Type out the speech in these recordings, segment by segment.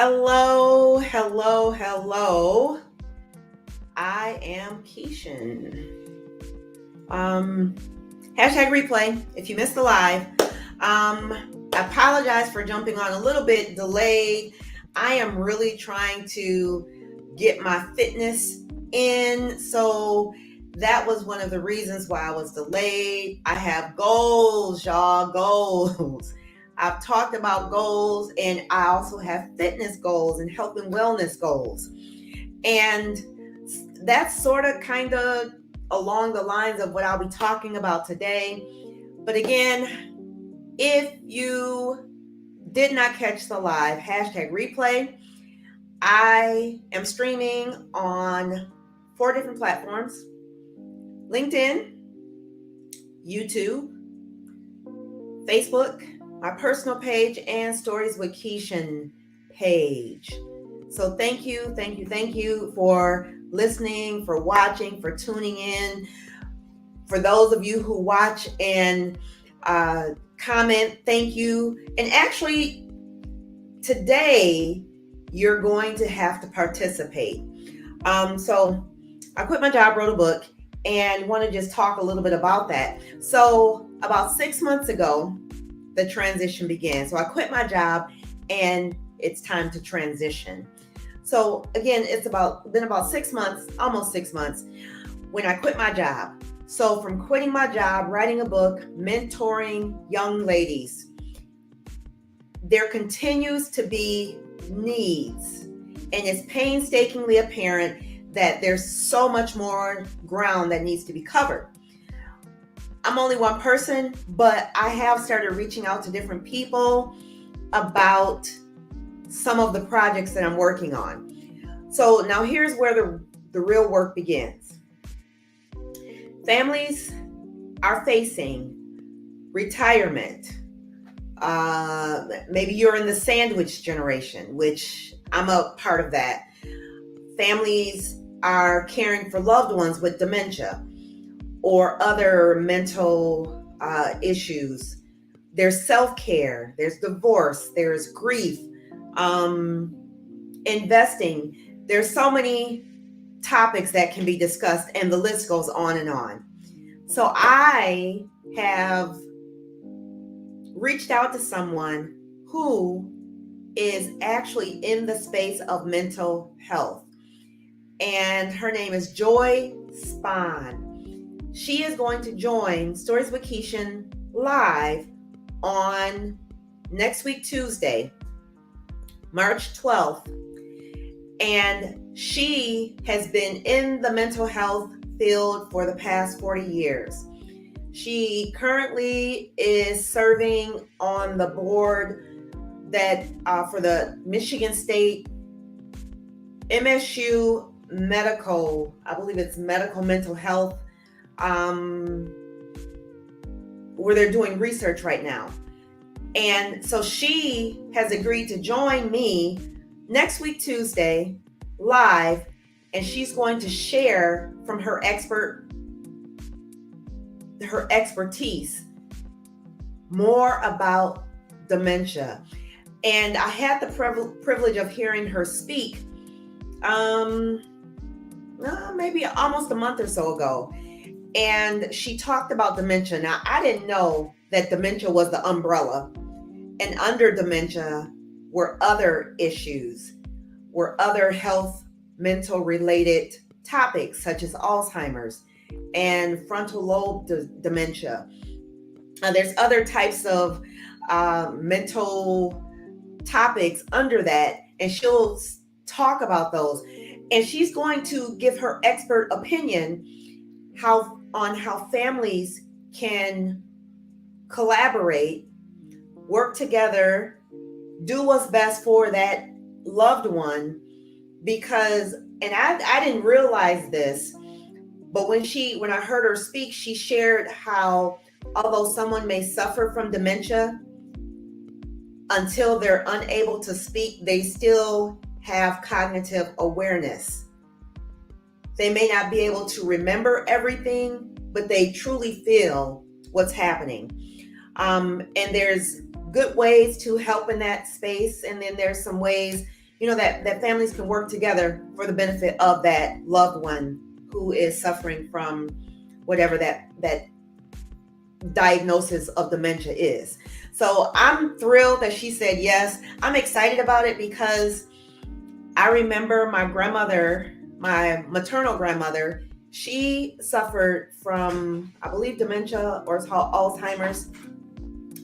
Hello, hello, hello. I am Kishen. Um, Hashtag replay if you missed the live. I apologize for jumping on a little bit delayed. I am really trying to get my fitness in. So that was one of the reasons why I was delayed. I have goals, y'all, goals. I've talked about goals, and I also have fitness goals and health and wellness goals. And that's sort of kind of along the lines of what I'll be talking about today. But again, if you did not catch the live, hashtag replay, I am streaming on 4 different platforms: LinkedIn, YouTube, Facebook, my personal page, and Stories with Kishen page. So thank you for listening, for watching, for tuning in. For those of you who watch and comment, thank you. And actually, today, you're going to have to participate. So I quit my job, wrote a book, and want to just talk a little bit about that. So about 6 months ago, the transition began. So I quit my job and it's time to transition. So again, it's been about 6 months, almost 6 months, when I quit my job. So from quitting my job, writing a book, mentoring young ladies, there continues to be needs. And it's painstakingly apparent that there's so much more ground that needs to be covered. I'm only one person, but I have started reaching out to different people about some of the projects that I'm working on. So now here's where the real work begins. Families are facing retirement. Maybe you're in the sandwich generation, which I'm a part of that. Families are caring for loved ones with dementia or other mental issues. There's self-care, there's divorce, there's grief, investing. There's so many topics that can be discussed, and the list goes on and on. So I have reached out to someone who is actually in the space of mental health, and her name is Joy Spahn. She is going to join Stories with Kishen live on next week, Tuesday, March 12th. And she has been in the mental health field for the past 40 years. She currently is serving on the board that for the Michigan State MSU medical, I believe it's medical mental health, where they're doing research right now. And so she has agreed to join me next week, Tuesday, live, and she's going to share from her expertise more about dementia. And I had the privilege of hearing her speak maybe almost a month or so ago. And she talked about dementia. Now, I didn't know that dementia was the umbrella. And under dementia were other issues, were other health, mental related topics such as Alzheimer's and frontal lobe dementia. There's other types of mental topics under that, and she'll talk about those. And she's going to give her expert opinion on how families can collaborate, work together, do what's best for that loved one. Because, and I didn't realize this, but when I heard her speak, she shared how although someone may suffer from dementia, until they're unable to speak, they still have cognitive awareness. They may not be able to remember everything, but they truly feel what's happening. And there's good ways to help in that space. And then there's some ways that families can work together for the benefit of that loved one who is suffering from whatever that diagnosis of dementia is. So I'm thrilled that she said yes. I'm excited about it because I remember my grandmother, my maternal grandmother, she suffered from, I believe, dementia or it's called Alzheimer's.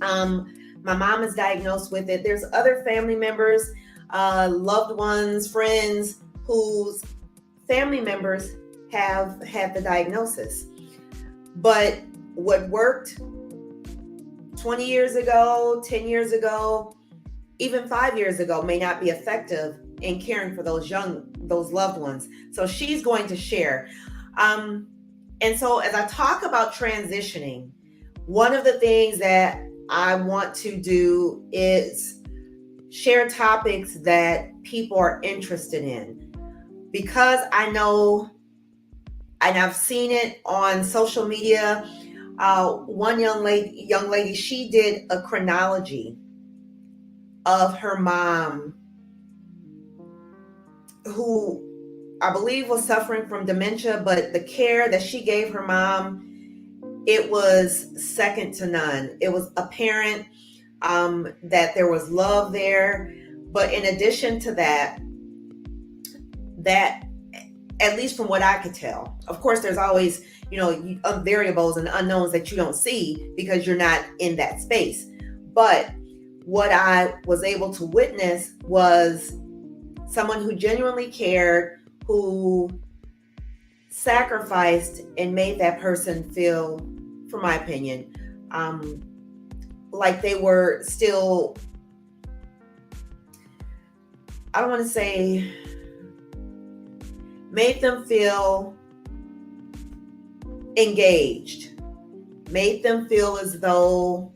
My mom is diagnosed with it. There's other family members, loved ones, friends whose family members have had the diagnosis. But what worked 20 years ago, 10 years ago, even 5 years ago may not be effective in caring for those loved ones. So she's going to share. And so as I talk about transitioning, one of the things that I want to do is share topics that people are interested in, because I know, and I've seen it on social media. One young lady, she did a chronology of her mom, who I believe was suffering from dementia, but the care that she gave her mom, it was second to none. It was apparent that there was love there. But in addition to that, at least from what I could tell, of course, there's always, variables and unknowns that you don't see because you're not in that space. But what I was able to witness was someone who genuinely cared, who sacrificed and made that person feel, for my opinion, like they were still, I don't want to say, made them feel engaged, made them feel as though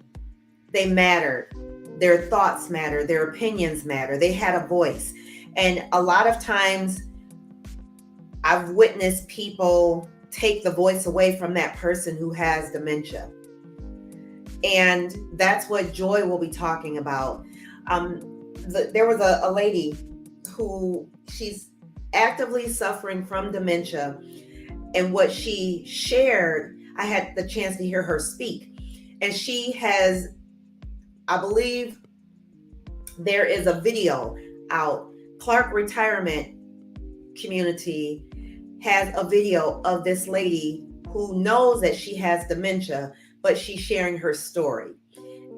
they mattered, their thoughts matter, their opinions matter, they had a voice. And a lot of times I've witnessed people take the voice away from that person who has dementia. And that's what Joy will be talking about. There was a lady who, she's actively suffering from dementia. And what she shared, I had the chance to hear her speak. And she has, I believe there is a video out. Clark Retirement Community has a video of this lady who knows that she has dementia, but she's sharing her story.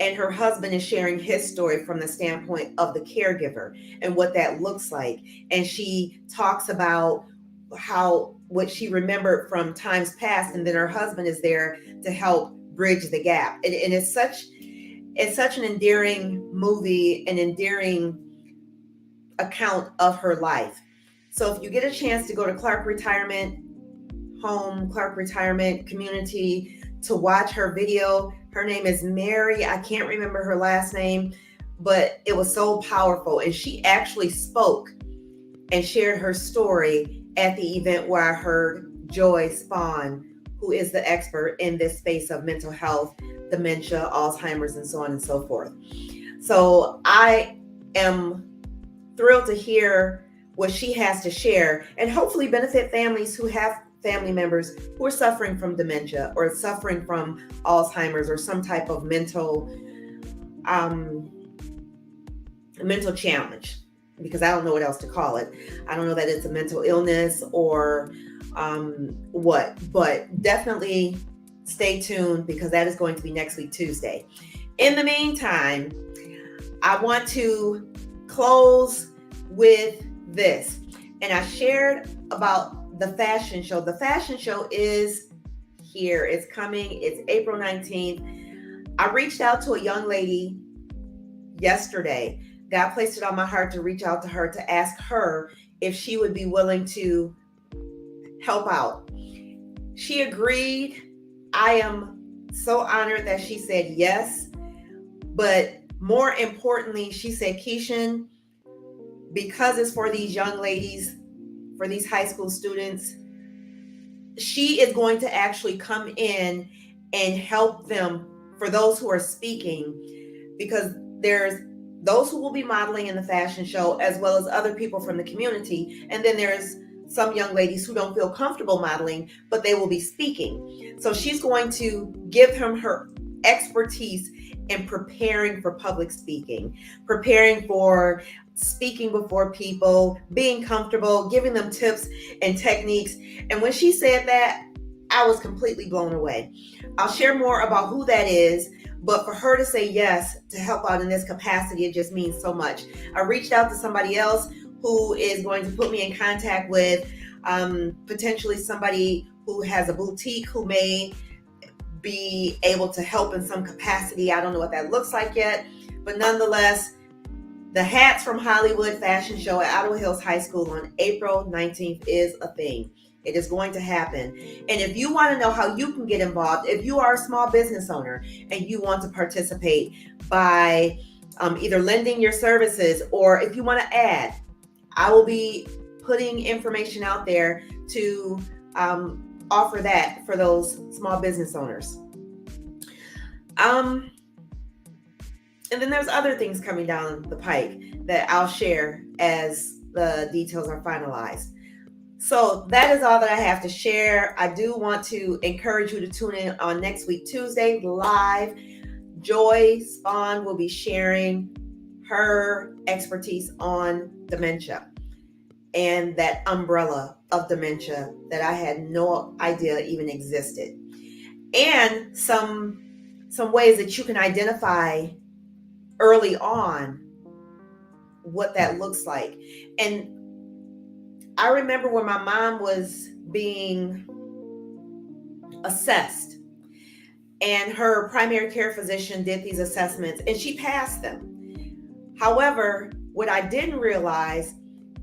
And her husband is sharing his story from the standpoint of the caregiver and what that looks like. And she talks about what she remembered from times past, and then her husband is there to help bridge the gap. And it's such an endearing movie, an endearing account of her life. So if you get a chance to go to Clark Retirement Community to watch her video, her name is Mary. I can't remember her last name, but it was so powerful. And she actually spoke and shared her story at the event where I heard Joy Spahn, who is the expert in this space of mental health, dementia, Alzheimer's, and so on and so forth. So I am thrilled to hear what she has to share and hopefully benefit families who have family members who are suffering from dementia or suffering from Alzheimer's or some type of mental challenge, because I don't know what else to call it. I don't know that it's a mental illness or what, but definitely stay tuned because that is going to be next week, Tuesday. In the meantime, I want to close with this. And I shared about the fashion show. The fashion show is here. It's coming. It's April 19th. I reached out to a young lady yesterday. God placed it on my heart to reach out to her to ask her if she would be willing to help out. She agreed. I am so honored that she said yes. But more importantly, she said, Kishen, because it's for these young ladies, for these high school students, she is going to actually come in and help them, for those who are speaking, because there's those who will be modeling in the fashion show, as well as other people from the community. And then there's some young ladies who don't feel comfortable modeling, but they will be speaking. So she's going to give him her expertise in preparing for public speaking, preparing for speaking before people, being comfortable, giving them tips and techniques. And when she said that, I was completely blown away. I'll share more about who that is, but for her to say yes to help out in this capacity, it just means so much. I reached out to somebody else who is going to put me in contact with potentially somebody who has a boutique who may be able to help in some capacity. I don't know what that looks like yet, but nonetheless, the Hats from Hollywood fashion show at Ottawa Hills High School on April 19th is a thing. It is going to happen. And if you want to know how you can get involved, if you are a small business owner and you want to participate by either lending your services, or if you want to add, I will be putting information out there to offer that for those small business owners. And then there's other things coming down the pike that I'll share as the details are finalized. So that is all that I have to share. I do want to encourage you to tune in on next week, Tuesday, live. Joy Spahn will be sharing her expertise on dementia and that umbrella of dementia that I had no idea even existed. And some ways that you can identify early on what that looks like. And I remember when my mom was being assessed and her primary care physician did these assessments and she passed them. However, what I didn't realize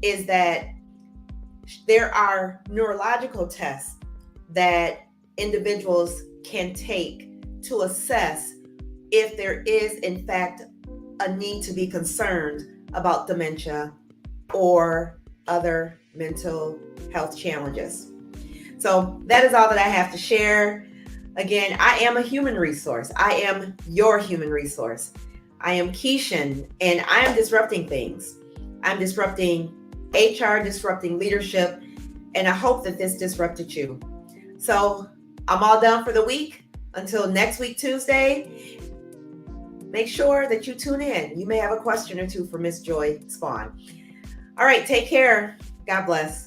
is that there are neurological tests that individuals can take to assess if there is in fact a need to be concerned about dementia or other mental health challenges. So that is all that I have to share. Again, I am a human resource. I am your human resource. I am Kishen, and I am disrupting things. I'm disrupting HR, disrupting leadership, and I hope that this disrupted you. So I'm all done for the week. Until next week, Tuesday, make sure that you tune in. You may have a question or two for Miss Joy Spahn. All right, take care. God bless.